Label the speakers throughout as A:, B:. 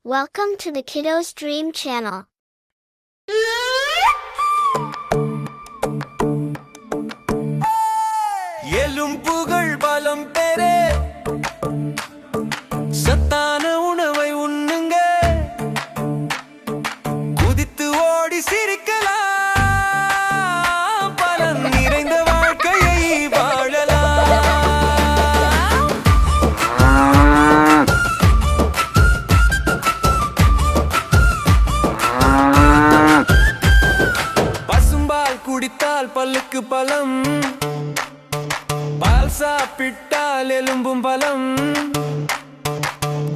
A: Welcome to the Kiddos Dream Channel.
B: எலும்புகள் பலம் பெற சத்தான உணவை உண்ணுங்க, குதித்து ஓடி சிரிக்கலாம், பலன் நிறைந்த வாழ்க்கையை வாழலாம். பசும்பால் குடித்தால் பல்லுக்கு பலம், பால் சாப்பிட்டால் எலும்பும் பலம்,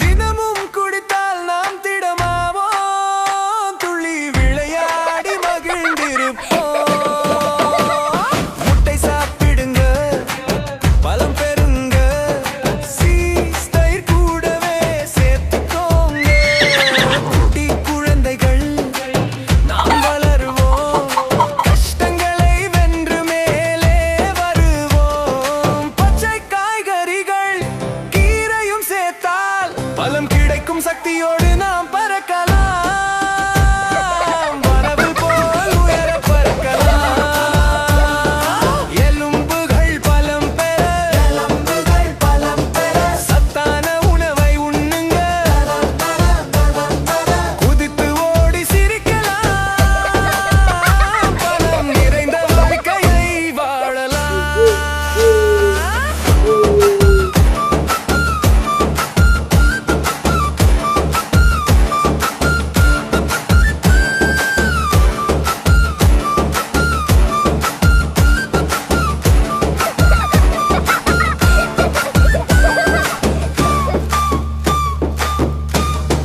B: தினமும் குடித்தால் நாம் திடமாவோம், துள்ளி விளையாடி மகிழ்ந்திருப்போம். முட்டை சாப்பிடுங்க, பலம் பெறுங்க, சீஸ் தயிர் கூடவே சேர்த்துக்கோங்க. குட்டி குழந்தைகள் நாம் வளருவோம், கஷ்டங்களை வென்று மேலே வருவோம். பச்சை காய்கறிகள் கீரையும் சேர்த்தால் பலம் கிடைக்கும், சக்தியோடு நாம் பறக்கலாம், வானவில் போல் உயர பறக்கலாம். எலும்புகள் பலம் பெற சத்தான உணவை உண்ணுங்க, குதித்து ஓடி சிரிக்கலாம், பலம் நிறைந்த வாழ்க்கையை வாழலாம்.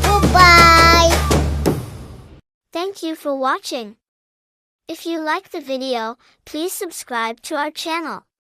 A: Goodbye. Thank you for watching. If you like the video, please subscribe to our channel.